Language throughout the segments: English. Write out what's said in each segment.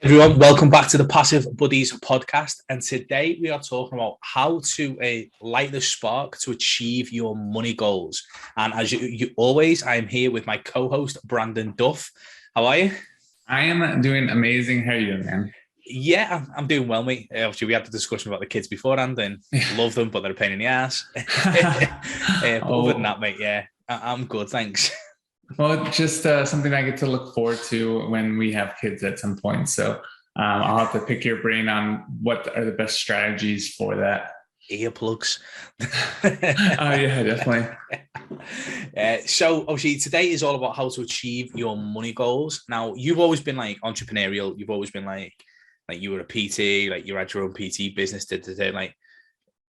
Everyone, welcome back to the Passive Buddies podcast. And today we are talking about how to light the spark to achieve your money goals. And as you always, I am here with my co-host, Brandon Duff. How are you? I am doing amazing. How are you doing, man? Yeah, I'm doing well, mate. Obviously, we had the discussion about the kids beforehand and love them, but they're a pain in the ass. But other than that, mate, yeah, I'm good, thanks. Well, just something I get to look forward to when we have kids at some point. So I'll have to pick your brain on what are the best strategies for that. Earplugs. Oh, yeah, definitely. So obviously today is all about how to achieve your money goals. Now, you've always been like entrepreneurial. You've always been like you were a PT, like you had your own PT business, like,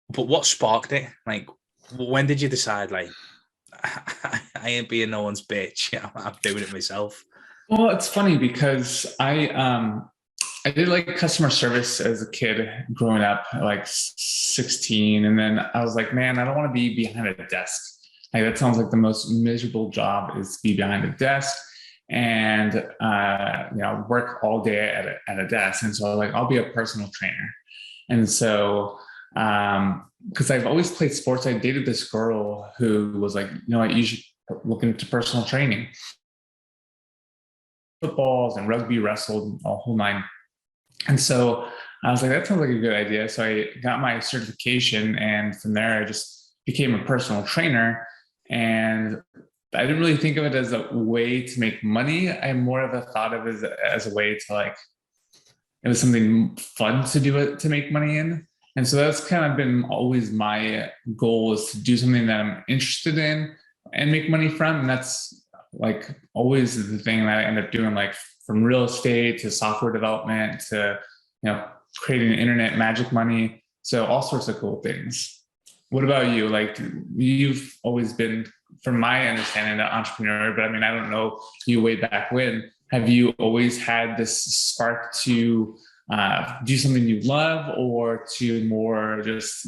but what sparked it? Like, when did you decide, like, I ain't being no one's bitch, I'm doing it myself? Well, it's funny because I did like customer service as a kid growing up, like 16. And then I was like, man, I don't want to be behind a desk. Like, that sounds like the most miserable job, is to be behind a desk and work all day at a desk. And so like, I'll be a personal trainer. And so because I've always played sports, I dated this girl who was like, you should look into personal training, footballs and rugby, wrestled, a whole nine. And so I was like, that sounds like a good idea. So I got my certification, and from there I just became a personal trainer. And I didn't really think of it as a way to make money. I more of a thought of it as a way to, like, it was something fun to do it to make money in. And so that's kind of been always my goal, is to do something that I'm interested in and make money from. And that's like always the thing that I end up doing, like from real estate to software development to, creating internet magic money. So all sorts of cool things. What about you? Like, you've always been, from my understanding, an entrepreneur, but I mean, I don't know you way back when. Have you always had this spark to do something you love, or to more just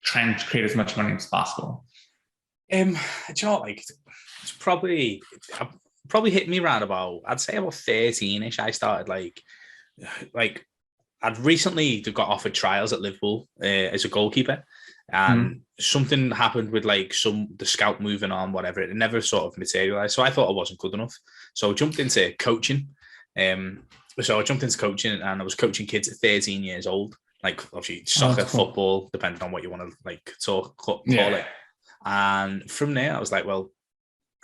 trying to create as much money as possible? Do you know what, like, it's probably hit me around about, I'd say about 13ish. I started like I'd recently got offered trials at Liverpool as a goalkeeper, and something happened with like the scout moving on, whatever. It never sort of materialized. So I thought I wasn't good enough. So I jumped into coaching. And I was coaching kids at 13 years old, like obviously soccer, football, depending on what you want to like call it. And from there, I was like, well,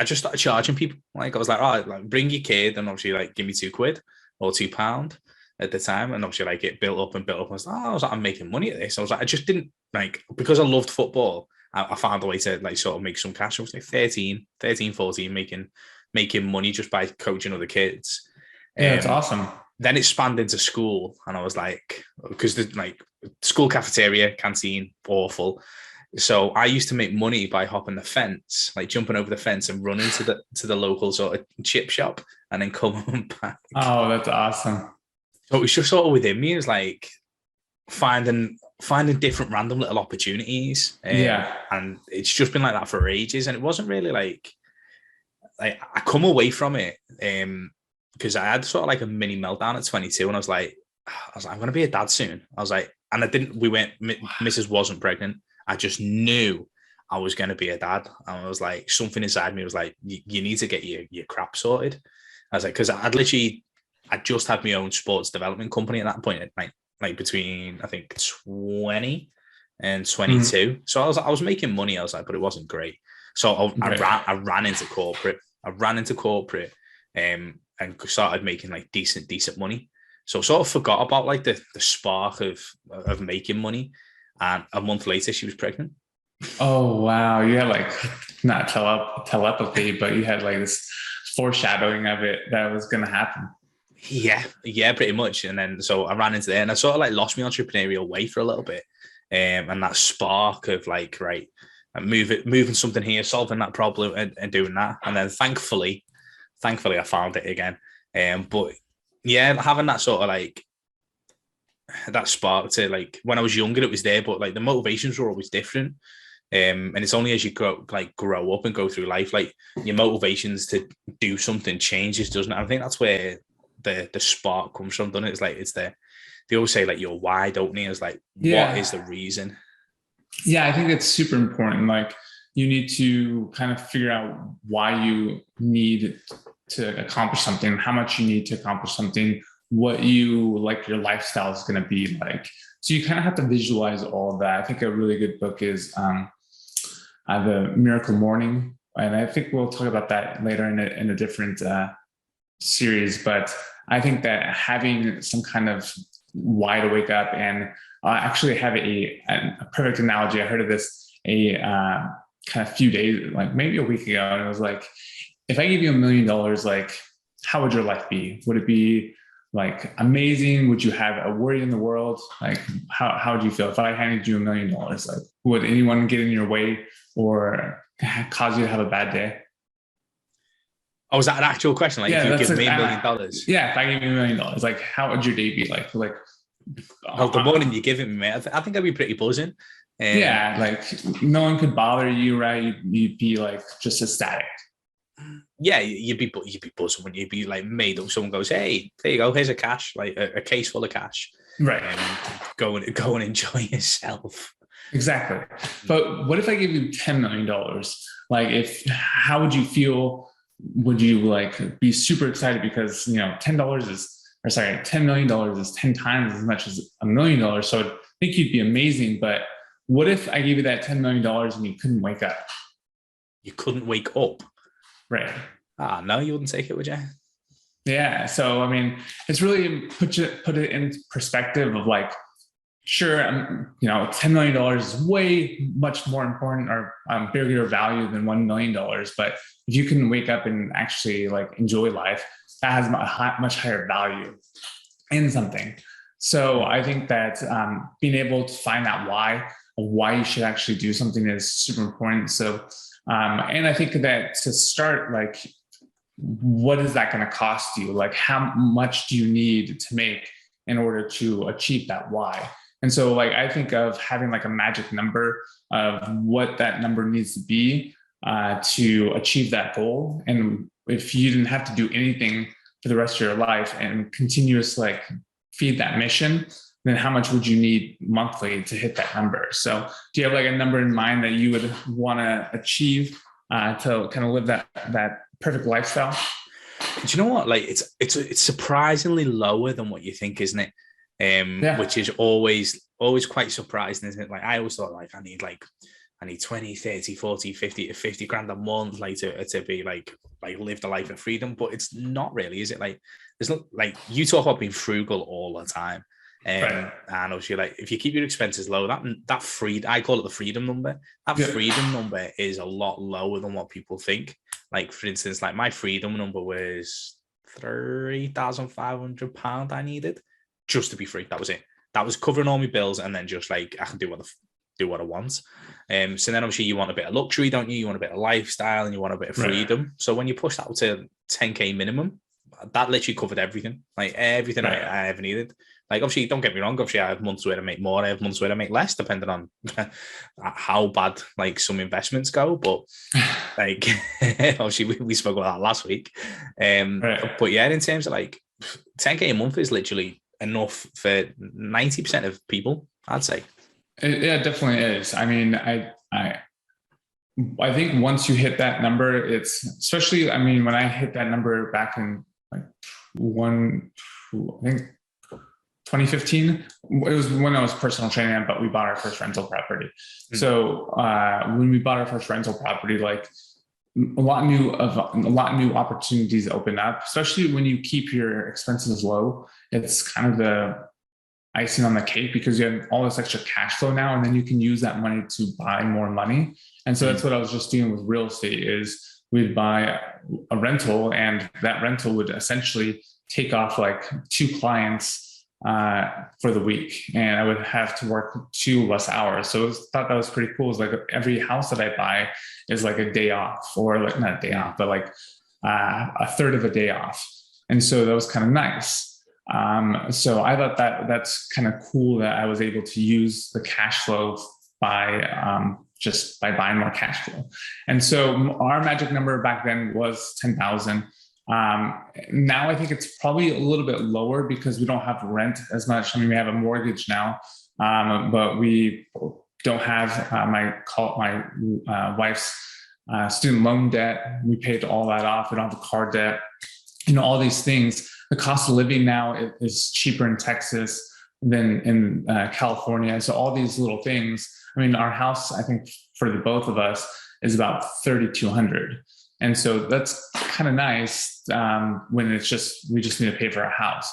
I just started charging people. Like, I was like, all right, like, bring your kid, and obviously like give me £2 or £2 at the time. And obviously like it built up and built up. I was like, I'm making money at this. I was like, I just didn't, like, because I loved football, I found a way to like sort of make some cash. I was like 13, 14, making money just by coaching other kids. Yeah, that's awesome. Then it spanned into school, and I was like, because the like school cafeteria, canteen, awful. So I used to make money by hopping the fence, like jumping over the fence and running to the local sort of chip shop, and then coming back. Oh, that's awesome. So it was just sort of within me. It was like finding different random little opportunities. And it's just been like that for ages. And it wasn't really like I come away from it because I had sort of like a mini meltdown at 22, and I was like, I'm going to be a dad soon. I was like, and Mrs. wasn't pregnant. I just knew I was going to be a dad. And I was like, something inside me was like, you need to get your crap sorted. I was like, because I just had my own sports development company at that point, like between, I think, 20 and 22. So I was making money. I was like, but it wasn't great. So I ran into corporate. And started making like decent money. So sort of forgot about like the spark of making money. And a month later, she was pregnant. Oh, wow. You had like, not telepathy, but you had like this foreshadowing of it that was going to happen. Yeah, pretty much. And then so I ran into there, and I sort of like lost my entrepreneurial way for a little bit. And that spark of like, right, moving something here, solving that problem and doing that. And then thankfully I found it again. But yeah, having that sort of like that spark to, like, when I was younger, it was there, but like the motivations were always different. And it's only as you grow up and go through life, like your motivations to do something changes, doesn't it? I think that's where the spark comes from, doesn't it? It's like they always say like your why, don't they? It's like, Yeah. what is the reason? Yeah, I think it's super important. Like you need to kind of figure out why you need to accomplish something, how much you need to accomplish something, what you like your lifestyle is going to be like. So you kind of have to visualize all of that. I think a really good book is The Miracle Morning. And I think we'll talk about that later in a different series. But I think that having some kind of why to wake up, and actually have a perfect analogy. I heard of this kind of few days, like maybe a week ago. And it was like, if I gave you $1 million, like, how would your life be? Would it be like amazing? Would you have a worry in the world? Like, how would you feel if I handed you $1 million? Like, would anyone get in your way or cause you to have a bad day? Oh, was that an actual question? Like, Yeah, if you give me $1 million? Yeah, if I gave you $1 million, like, how would your day be like? Well, the morning you give it me, mate, I think I'd be pretty buzzing. Yeah, like no one could bother you, right? You'd be like just ecstatic. Yeah, you'd be buzzing when you'd be like made up. Someone goes, "Hey, there you go. Here's a cash, like a case full of cash. Right. Go and enjoy yourself." Exactly. But what if I give you $10 million? Like, how would you feel? Would you like be super excited because $10 $10 million is 10 times as much as $1 million. So I think you'd be amazing. But what if I gave you that $10 million and you couldn't wake up? You couldn't wake up. Right. No, you wouldn't take it, would you? Yeah. So, I mean, it's really put it in perspective of like, sure, $10 million is way much more important or bigger value than $1 million. But if you can wake up and actually like enjoy life, that has a much higher value in something. So I think that being able to find that why you should actually do something is super important. So, and I think that to start, like, what is that going to cost you? Like, how much do you need to make in order to achieve that why? And so, like, I think of having like a magic number of what that number needs to be to achieve that goal. And if you didn't have to do anything for the rest of your life and continuous like feed that mission, then how much would you need monthly to hit that number? So do you have like a number in mind that you would want to achieve to kind of live that perfect lifestyle? Do you know what? Like, it's surprisingly lower than what you think, isn't it? Yeah. Which is always quite surprising, isn't it? Like, I always thought like I need 20, 30, 40, 50 grand a month, like to be like live the life of freedom. But it's not really, is it? Like, there's not, like, you talk about being frugal all the time. Right. And obviously, like, if you keep your expenses low, that I call it the freedom number. That freedom number is a lot lower than what people think. Like, for instance, like my freedom number was £3,500 I needed just to be free. That was it. That was covering all my bills, and then just like I can do what I want. So then obviously you want a bit of luxury, don't you? You want a bit of lifestyle and you want a bit of freedom. Right. So when you push that to 10K minimum, that literally covered everything, like everything I ever needed. Like, obviously, don't get me wrong, obviously I have months where I make more, I have months where I make less, depending on how bad like some investments go. But like obviously we spoke about that last week. But yeah, in terms of like 10K a month is literally enough for 90% of people, I'd say. Yeah, it definitely is. I mean, I think once you hit that number, it's especially, I mean, when I hit that number back in like 2015, it was when I was personal training, but we bought our first rental property. Mm-hmm. So when we bought our first rental property, like a lot new opportunities open up, especially when you keep your expenses low. It's kind of the icing on the cake because you have all this extra cash flow now, and then you can use that money to buy more money. And so that's what I was just doing with real estate is we'd buy a rental, and that rental would essentially take off like 2 clients for the week, and I would have to work 2 less hours. So I thought that was pretty cool. It's like every house that I buy is like a day off, or like not a day off, but like a third of a day off. And so that was kind of nice. So I thought that's kind of cool that I was able to use the cash flow by just by buying more cash flow. And so our magic number back then was 10,000. Now I think it's probably a little bit lower because we don't have rent as much. I mean, we have a mortgage now, but we don't have my wife's student loan debt. We paid all that off. We don't have a car debt. All these things. The cost of living now is cheaper in Texas than in California. So all these little things. I mean, our house, I think for the both of us, is about 3,200. And so that's kind of nice when we just need to pay for a house.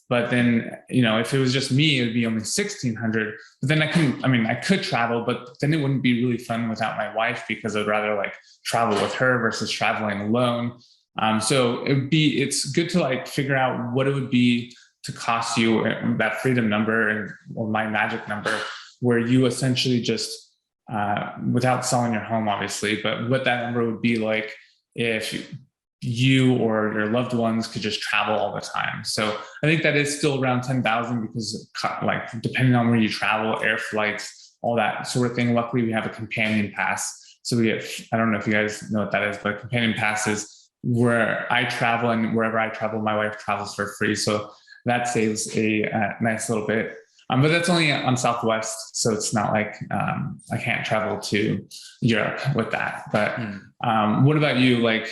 But then, if it was just me, it would be only 1,600. But then I could travel, but then it wouldn't be really fun without my wife because I'd rather like travel with her versus traveling alone. So it's good to like figure out what it would be to cost you that freedom number or my magic number, where you essentially just, without selling your home, obviously, but what that number would be like if you or your loved ones could just travel all the time. So I think that is still around 10,000 because like depending on where you travel, air flights, all that sort of thing. Luckily we have a companion pass. So we get, I don't know if you guys know what that is, but a companion pass is where I travel, and wherever I travel, my wife travels for free. So that saves a nice little bit. But that's only on Southwest, so it's not like I can't travel to Europe with that. But what about you? Like,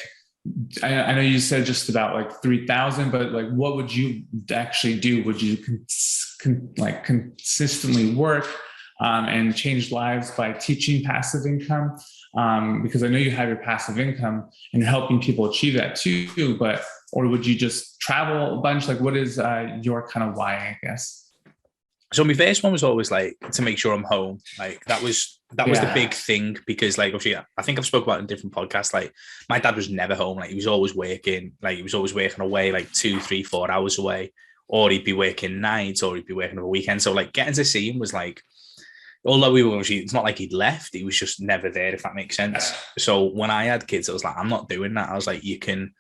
I know you said just about like 3,000, but like, what would you actually do? Would you consistently work and change lives by teaching passive income? Because I know you have your passive income and you're helping people achieve that too. Or would you just travel a bunch? Like, what is your kind of why, I guess? So my first one was always like to make sure I'm home. Like that was the big thing, because like obviously I think I've spoke about it in different podcasts. Like my dad was never home. Like he was always working. Like he was always working away, like 2, 3, 4 hours away, or he'd be working nights, or he'd be working over weekends. So like getting to see him was like, although we were obviously, it's not like he'd left. He was just never there, if that makes sense. So when I had kids, it was like, I'm not doing that. I was like, you can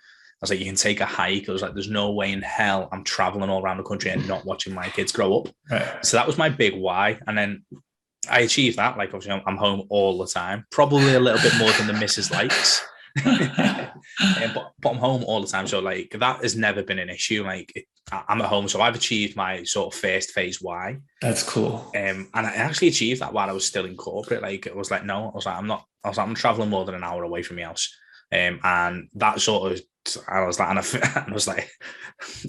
take a hike. I was like, there's no way in hell I'm traveling all around the country and not watching my kids grow up. Right. So that was my big why. And then I achieved that. Like, obviously, I'm home all the time, probably a little bit more than the missus likes. but I'm home all the time. So, like, that has never been an issue. Like, I'm at home. So I've achieved my sort of first phase why. That's cool. And I actually achieved that while I was still in corporate. Like, it was like, no, I'm traveling more than an hour away from my house. And that sort of, I was like,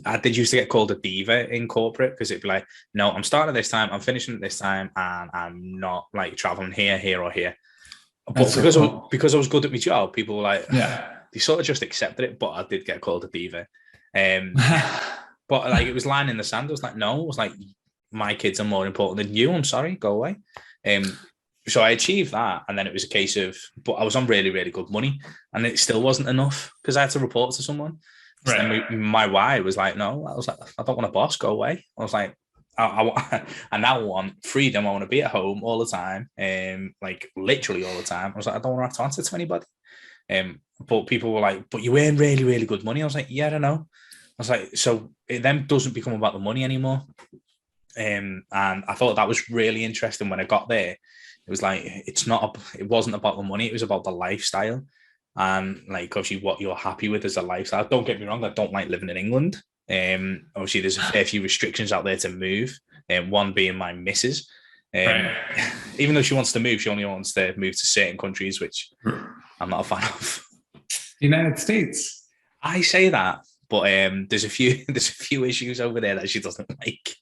I did used to get called a diva in corporate because it'd be like, no, I'm starting at this time, I'm finishing at this time, and I'm not like traveling here or here. But because I was good at my job, people were like, they sort of just accepted it. But I did get called a diva. But like it was lying in the sand. I was like, no, it was like, my kids are more important than you. I'm sorry, go away. So I achieved that, and then it was a case of, but I was on really, really good money, and it still wasn't enough because I had to report to someone. So then my why was like, no, I was like, I don't want a boss, go away. I was like, I now want freedom. I want to be at home all the time, like literally all the time. I was like, I don't want to have to answer to anybody. But people were like, but you earn really, really good money. I was like, yeah, I know. I was like, so it then doesn't become about the money anymore. And I thought that was really interesting when I got there. It was like, it wasn't about the money. It was about the lifestyle. And like, obviously what you're happy with as a lifestyle. Don't get me wrong. I don't like living in England. Obviously there's a fair few restrictions out there to move. One being my missus. Even though she wants to move, she only wants to move to certain countries, which I'm not a fan of. United States. I say that, but there's a few issues over there that she doesn't like.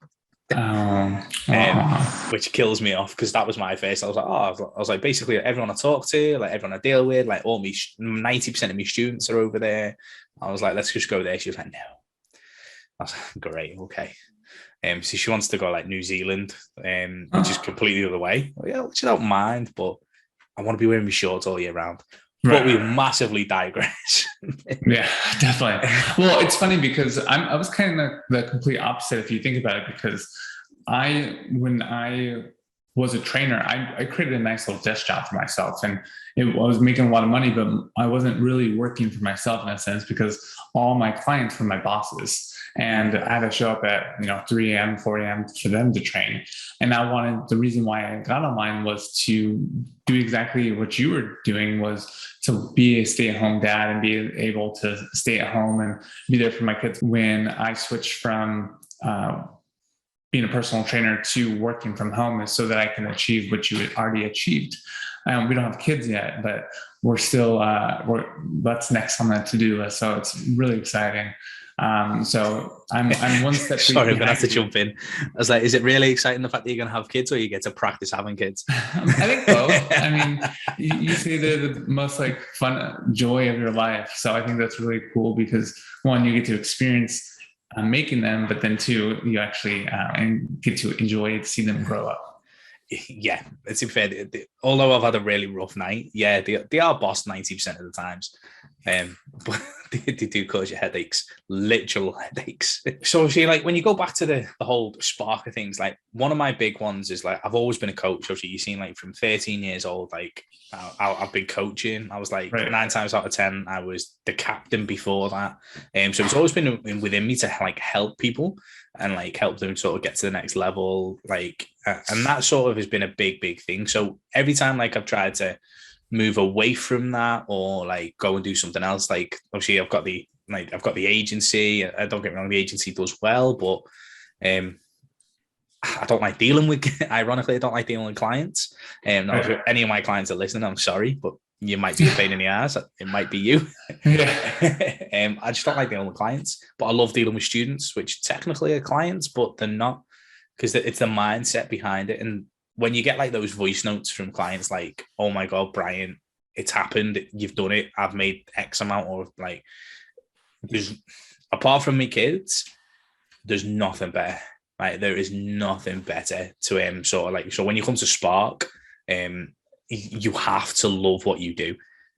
Which kills me off, because that was my face. I was like, basically everyone I talk to, like everyone I deal with, like all me 90% of my students are over there. I was like, let's just go there. She was like, no. I was like, great, okay. So she wants to go like New Zealand, which is completely the other way. Yeah, which I don't mind, but I want to be wearing my shorts all year round. Right. But we massively digress. Yeah, definitely. Well, it's funny because I was kind of the complete opposite if you think about it, because when I was a trainer, I created a nice little desk job for myself, and I was making a lot of money, but I wasn't really working for myself in a sense, because all my clients were my bosses. And I had to show up at 3 a.m., 4 a.m. for them to train. And the reason why I got online was to do exactly what you were doing, was to be a stay-at-home dad and be able to stay at home and be there for my kids. When I switched from being a personal trainer to working from home, is so that I can achieve what you had already achieved. We don't have kids yet, but we're still, that's next on the to-do list. So it's really exciting. So I'm one step. Sorry, I'm gonna have to jump in. I was like, is it really exciting the fact that you're gonna have kids, or you get to practice having kids? I think both. I mean, you say they're the most like fun joy of your life. So I think that's really cool, because one, you get to experience making them, but then two, you actually get to enjoy see them grow up. Yeah, it's fair. Although I've had a really rough night, yeah, they are boss 90% of the times, but they do cause you headaches, literal headaches. So see, like when you go back to the whole spark of things, like one of my big ones is like I've always been a coach. Obviously, you've seen like from 13 years old, like I've been coaching. I was like 9 times out of 10, I was the captain before that. So it's always been within me to like help people and like help them sort of get to the next level, like, and that sort of has been a big thing. So every time like I've tried to move away from that or like go and do something else, like obviously I've got the agency. I don't get me wrong, the agency does well, but I don't like dealing with, ironically, I don't like dealing with clients. Now, if any of my clients are listening, I'm sorry, but you might be a pain in the ass. It might be you. Yeah. I just don't like dealing with clients, but I love dealing with students, which technically are clients, but they're not, because it's the mindset behind it. And when you get like those voice notes from clients, like, oh my God, Brian, it's happened. You've done it. I've made X amount, or like, there's, apart from me kids, there's nothing better. Like there is nothing better to sort of like, so when you come to Spark, you have to love what you do.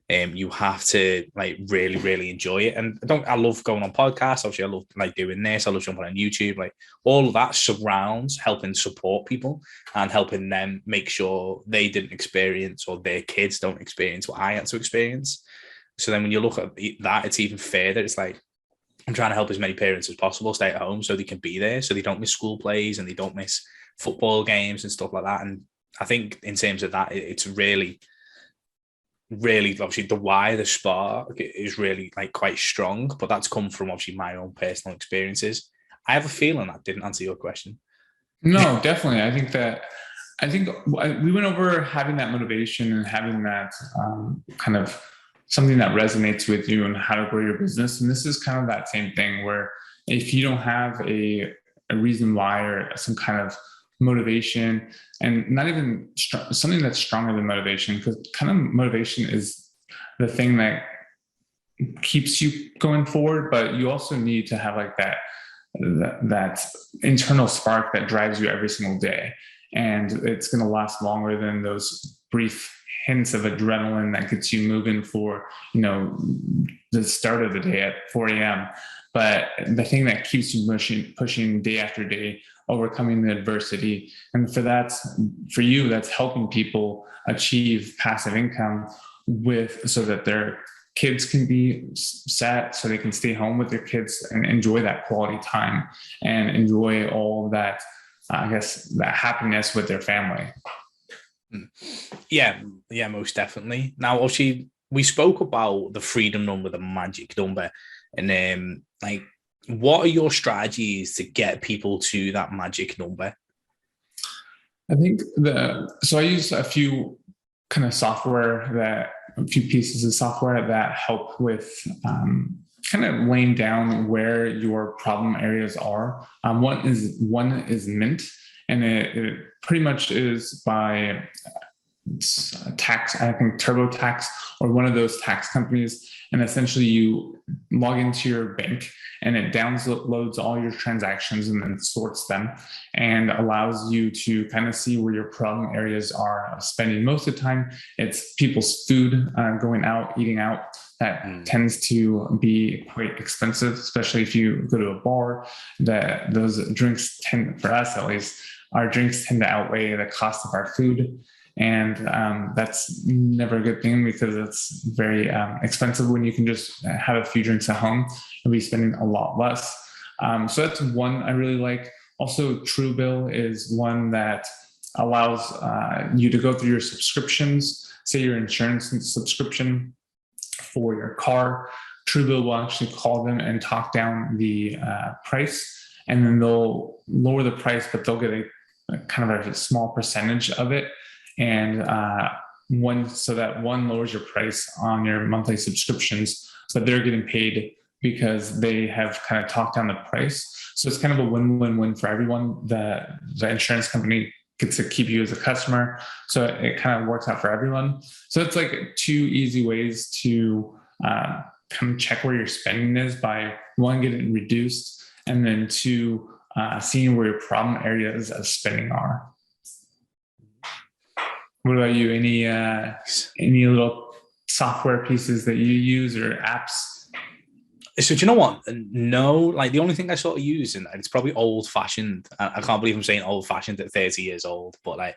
You have to like really enjoy it. And I love going on podcasts. Obviously, I love like doing this. I love jumping on YouTube. Like all of that surrounds helping support people and helping them make sure they didn't experience, or their kids don't experience, what I had to experience. So then when you look at that, it's even further. It's like, I'm trying to help as many parents as possible stay at home so they can be there, so they don't miss school plays and they don't miss football games and stuff like that. And I think in terms of that, it's really obviously the why, the spark is really like quite strong, but that's come from obviously my own personal experiences. I have a feeling that didn't answer your question. No, definitely. I think we went over having that motivation and having that kind of something that resonates with you and how to grow your business. And this is kind of that same thing, where if you don't have a reason why, or some kind of motivation, and not even something that's stronger than motivation, because kind of motivation is the thing that keeps you going forward, but you also need to have like that internal spark that drives you every single day. And it's going to last longer than those brief hints of adrenaline that gets you moving for, the start of the day at 4 a.m. But the thing that keeps you pushing day after day, overcoming the adversity. And for you, that's helping people achieve passive income so that their kids can be set, so they can stay home with their kids and enjoy that quality time and enjoy all that, I guess, that happiness with their family. Yeah, most definitely. Now, obviously, we spoke about the freedom number, the magic number, and like, what are your strategies to get people to that magic number? I think I use a few kind of a few pieces of software that help with kind of laying down where your problem areas are. One is Mint, and it pretty much is by tax, I think TurboTax or one of those tax companies. And essentially you log into your bank and it downloads all your transactions and then sorts them and allows you to kind of see where your problem areas are spending. Most of the time, it's people's food, going out, eating out. That tends to be quite expensive, especially if you go to a bar. Those drinks tend, for us at least, our drinks tend to outweigh the cost of our food. And that's never a good thing because it's very expensive when you can just have a few drinks at home and be spending a lot less. So that's one I really like. Also, Truebill is one that allows you to go through your subscriptions, say your insurance subscription for your car. Truebill will actually call them and talk down the price, and then they'll lower the price, but they'll get a kind of a small percentage of it. And so that one lowers your price on your monthly subscriptions, but they're getting paid because they have kind of talked down the price. So it's kind of a win-win-win for everyone. The insurance company gets to keep you as a customer, so it kind of works out for everyone. So it's like two easy ways to kind of check where your spending is by, one, getting reduced, and then two, seeing where your problem areas of spending are. What about you? Any little software pieces that you use or apps? So do you know what? No, like the only thing I sort of use, and it's probably old fashioned. I can't believe I'm saying old fashioned at 30 years old, but like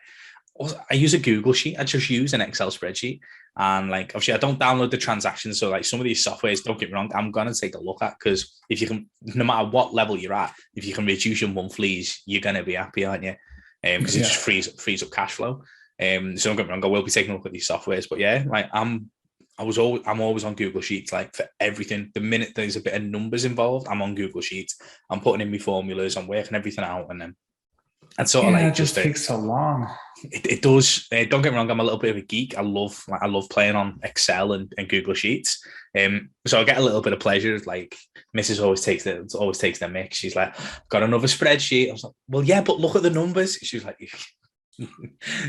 I use a Google sheet. I just use an Excel spreadsheet. And like, obviously I don't download the transactions. So like some of these softwares, don't get me wrong, I'm going to take a look at, because if you can, no matter what level you're at, if you can reduce your monthlies, you're going to be happy, aren't you? Because it just frees up cash flow. So don't get me wrong, I will be taking a look at these softwares, but yeah, like I'm always on Google Sheets, like for everything. The minute there's a bit of numbers involved, I'm on Google Sheets. I'm putting in my formulas, I'm working everything out, and then and sort of like it just takes so long. It does. Don't get me wrong, I'm a little bit of a geek. I love playing on Excel and Google Sheets. So I get a little bit of pleasure. Like Mrs. always takes the mix. She's like, got another spreadsheet. I was like, well, yeah, but look at the numbers. She's like,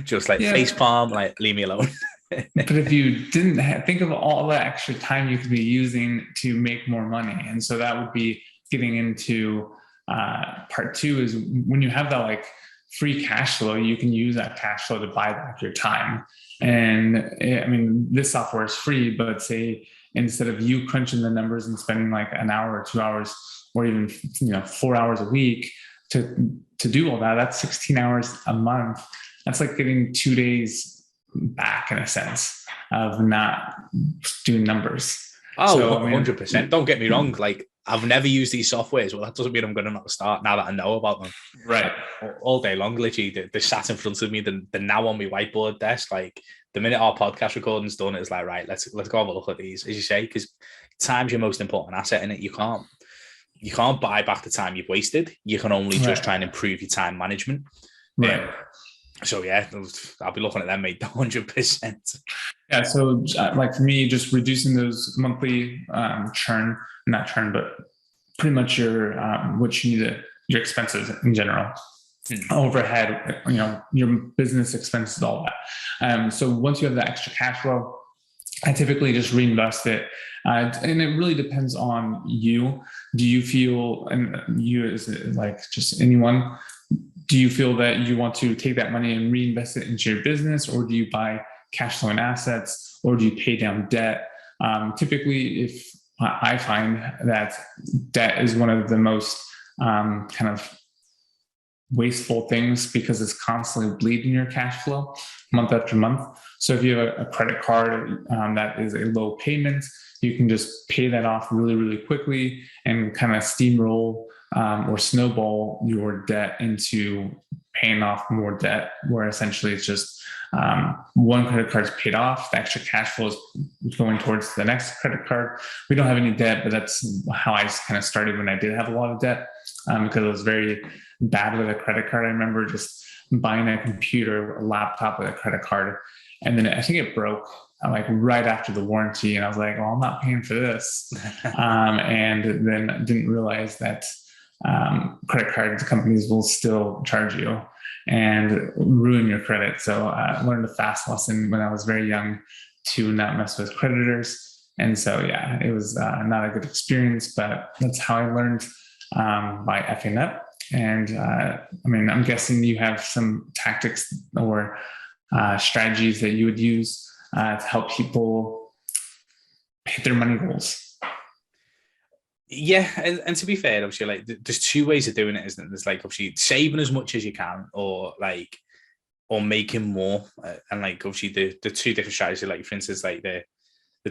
just like face palm, like leave me alone. But if you didn't think of all that extra time you could be using to make more money, and so that would be getting into part two, is when you have that like free cash flow, you can use that cash flow to buy back your time. And I mean, this software is free, but say instead of you crunching the numbers and spending like an hour or 2 hours or even 4 hours a week to do all that, that's 16 hours a month. That's like getting 2 days back in a sense of not doing numbers. Oh, so, 100%. Don't get me wrong. Like I've never used these softwares. Well, that doesn't mean I'm going to not start now that I know about them. Right. All day long, literally, they're sat in front of me. They're now on my whiteboard desk. Like the minute our podcast recording's done, it's like, right, let's go have a look at these, as you say, because time's your most important asset in it. You can't buy back the time you've wasted. You can only just try and improve your time management. Right. So yeah, I'll be looking at them, mate, 100%. Yeah. So like for me, just reducing those monthly not churn, but pretty much your what you need your expenses in general, overhead, your business expenses, all that. So once you have that extra cash flow, I typically just reinvest it. And it really depends on you. Do you feel, and you as like just anyone, do you feel that you want to take that money and reinvest it into your business, or do you buy cash flowing assets, or do you pay down debt? Typically, if I find that debt is one of the most kind of wasteful things, because it's constantly bleeding your cash flow month after month. So if you have a credit card that is a low payment, you can just pay that off really, really quickly and kind of steamroll or snowball your debt into paying off more debt, where essentially it's just one credit card is paid off, the extra cash flow is going towards the next credit card. We don't have any debt, but that's how I kind of started when I did have a lot of debt, because I was very bad with a credit card. I remember just buying a computer, a laptop with a credit card, and then I think it broke like right after the warranty, and I was like, well, I'm not paying for this. And then didn't realize that credit card companies will still charge you and ruin your credit. So I learned a fast lesson when I was very young to not mess with creditors. And so, yeah, it was not a good experience, but that's how I learned by effing up. And I mean, I'm guessing you have some tactics or strategies that you would use to help people hit their money goals. Yeah, and to be fair, obviously, like there's two ways of doing it, isn't it? There's like obviously saving as much as you can, or making more, and like obviously the two different strategies. Like for instance, like the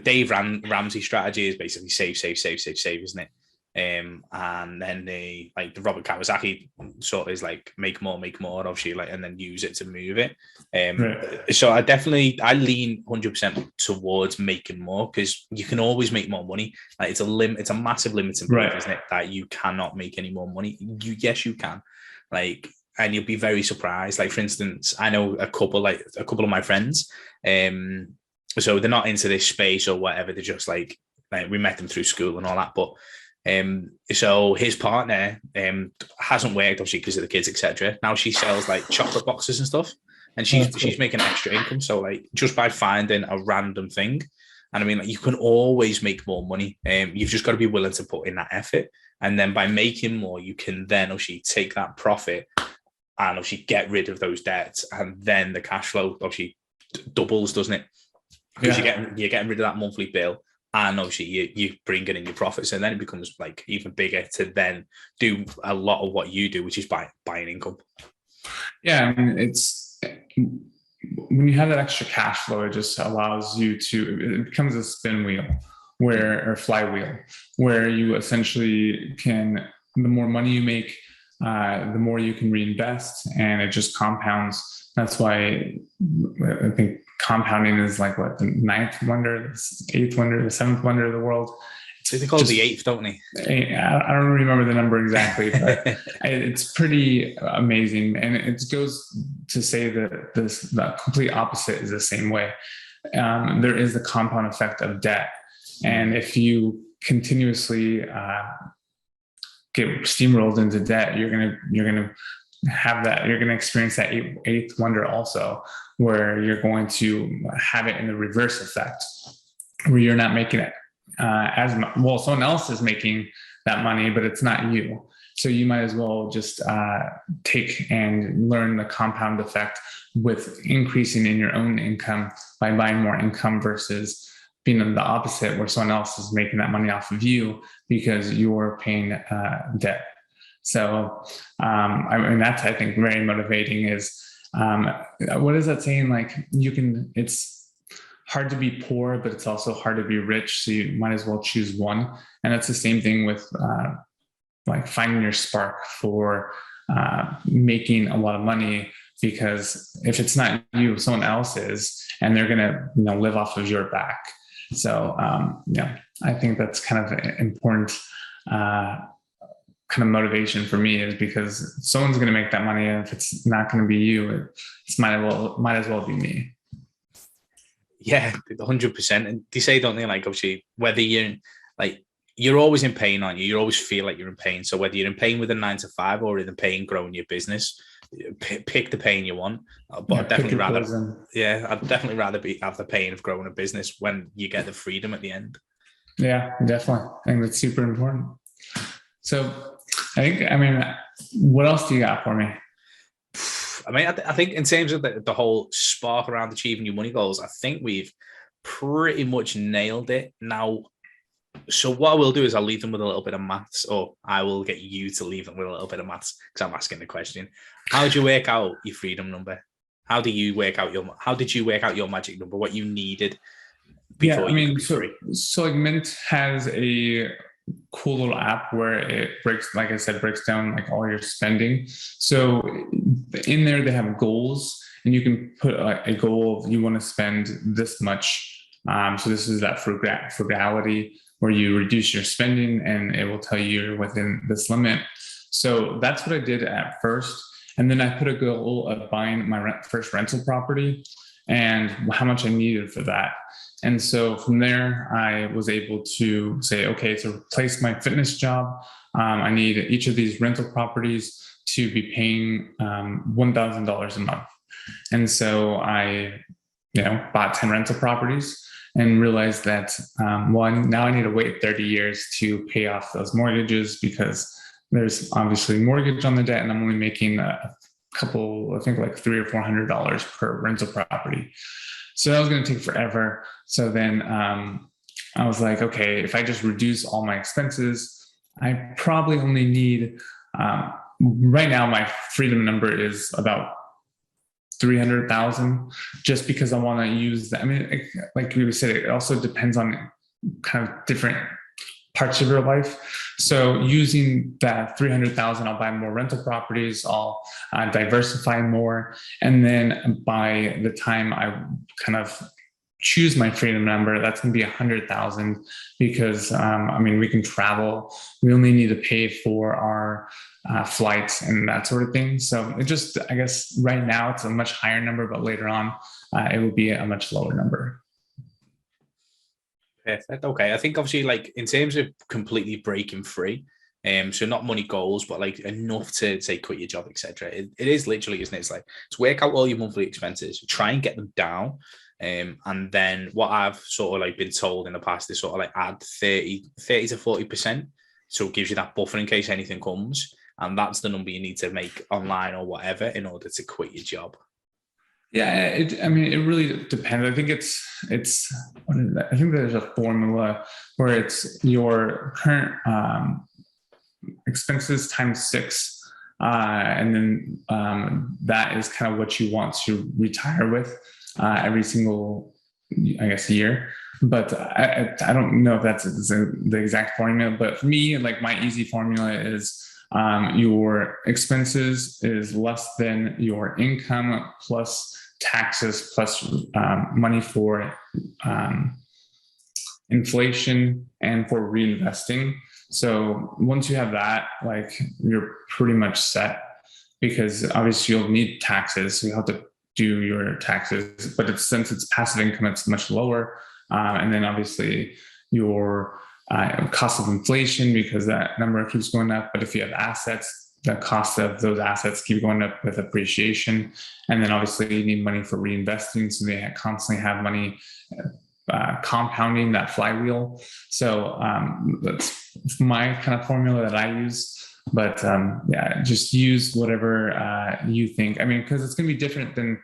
Dave Ramsey strategy is basically save, save, save, save, save, isn't it? And then the Robert Kawasaki sort of is like make more, obviously, like, and then use it to move it. Right. So I lean 100% towards making more, because you can always make more money. Like it's a massive limiting belief, Right. isn't it? That you cannot make any more money. Yes, you can. Like, and you'll be very surprised. Like, for instance, I know a couple of my friends. So they're not into this space or whatever. They're just like we met them through school and all that. But so his partner hasn't worked, obviously, because of the kids, etc. Now she sells like chocolate boxes and stuff, and she's making extra income. So like just by finding a random thing, and I mean, like, you can always make more money. You've just got to be willing to put in that effort, and then by making more, you can then obviously take that profit and obviously get rid of those debts, and then the cash flow obviously doubles, doesn't it? Because you're getting rid of that monthly bill, and obviously you bring in your profits, and then it becomes like even bigger to then do a lot of what you do, which is buying income. Yeah, I mean, it's when you have that extra cash flow, it just allows you to, it becomes a spin wheel or flywheel, where you essentially can, the more money you make, the more you can reinvest, and it just compounds. That's why I think compounding is like what, the ninth wonder, the eighth wonder, the seventh wonder of the world. They call it the eighth, don't they? I don't remember the number exactly, but it's pretty amazing. And it goes to say that the complete opposite is the same way. There is the compound effect of debt. And if you continuously get steamrolled into debt, you're gonna have that. You're gonna experience that eighth wonder also, where you're going to have it in the reverse effect, where you're not making it as well. Someone else is making that money, but it's not you. So you might as well just take and learn the compound effect with increasing in your own income by buying more income, versus being the opposite, where someone else is making that money off of you because you're paying debt. So I mean, that's, I think, very motivating. Is what is that saying? Like, it's hard to be poor, but it's also hard to be rich. So you might as well choose one. And that's the same thing with like finding your spark for making a lot of money, because if it's not you, someone else is, and they're going to, live off of your back. So yeah, I think that's kind of an important kind of motivation for me, is because someone's going to make that money. And if it's not going to be you, it might as well be me. Yeah, 100%. And they say, don't they, like, obviously, whether you're always in pain, aren't you? You always feel like you're in pain. So whether you're in pain with a 9 to 5 or in pain growing your business, pick the pain you want. But yeah, I'd definitely rather have the pain of growing a business when you get the freedom at the end. Yeah, definitely. I think that's super important. So I mean, what else do you got for me? I mean, I think in terms of the whole spark around achieving your money goals, I think we've pretty much nailed it now. So what I will do is I'll leave them with a little bit of maths, or I will get you to leave them with a little bit of maths, because I'm asking the question. How did you work out your freedom number? How did you work out your magic number? What you needed before you could be free? So like Mint has a cool little app where it breaks down like all your spending. So in there they have goals, and you can put a goal of, you want to spend this much. So this is that frugality, where you reduce your spending and it will tell you you're within this limit. So that's what I did at first. And then I put a goal of buying my first rental property and how much I needed for that. And so from there, I was able to say, okay, to replace my fitness job, I need each of these rental properties to be paying $1,000 a month. And so I, bought 10 rental properties, and realized that now I need to wait 30 years to pay off those mortgages, because there's obviously mortgage on the debt, and I'm only making a couple, I think like $300 or $400 per rental property. So that was going to take forever. So then I was like, okay, if I just reduce all my expenses, I probably only need, right now, my freedom number is about 300,000, just because I want to use that. I mean, like we said, it also depends on kind of different parts of your life. So using that 300,000, I'll buy more rental properties, I'll diversify more. And then by the time I kind of choose my freedom number, that's going to be 100,000, because I mean, we can travel. We only need to pay for our flights and that sort of thing. So it just, I guess right now it's a much higher number, but later on it will be a much lower number. Perfect. Okay. I think obviously, like, in terms of completely breaking free, so not money goals, but like enough to say quit your job, etc. It is literally, isn't it? It's like, to work out all your monthly expenses, try and get them down. And then what I've sort of like been told in the past is sort of like add 30 to 40%. So it gives you that buffer in case anything comes. And that's the number you need to make online or whatever in order to quit your job. Yeah, I mean, it really depends. I think I think there's a formula where it's your current expenses times 6. And then that is kind of what you want to retire with every single, I guess, year. But I don't know if that's the exact formula. But for me, like, my easy formula is your expenses is less than your income plus taxes plus money for inflation and for reinvesting. So once you have that, like, you're pretty much set, because obviously you'll need taxes. So you have to do your taxes, but since it's passive income, it's much lower. And then obviously your cost of inflation, because that number keeps going up. But if you have assets, the cost of those assets keep going up with appreciation. And then obviously you need money for reinvesting. So they constantly have money compounding that flywheel. So that's my kind of formula that I use. But yeah, just use whatever you think. I mean, because it's going to be different than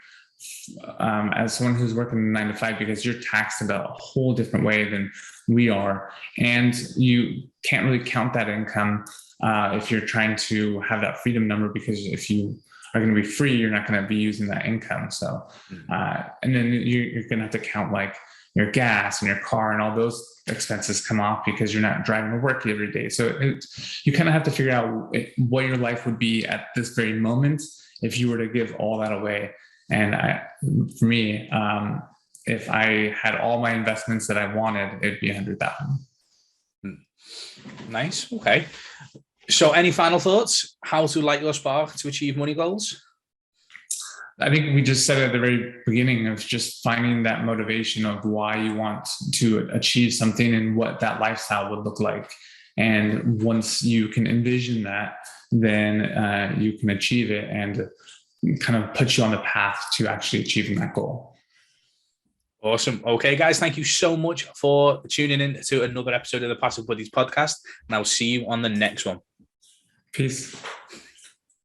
as someone who's working 9 to 5, because you're taxed in a whole different way than we are. And you can't really count that income if you're trying to have that freedom number, because if you are going to be free, you're not going to be using that income. So, and then you're going to have to count like your gas and your car, and all those expenses come off because you're not driving to work every day. So you kind of have to figure out what your life would be at this very moment if you were to give all that away. And for me, if I had all my investments that I wanted, it'd be 100,000. Nice. Okay. So any final thoughts? How to light your spark to achieve money goals? I think we just said at the very beginning of just finding that motivation of why you want to achieve something and what that lifestyle would look like. And once you can envision that, then you can achieve it and kind of put you on the path to actually achieving that goal. Awesome. Okay, guys, thank you so much for tuning in to another episode of the Passive Buddies podcast. And I'll see you on the next one. Peace.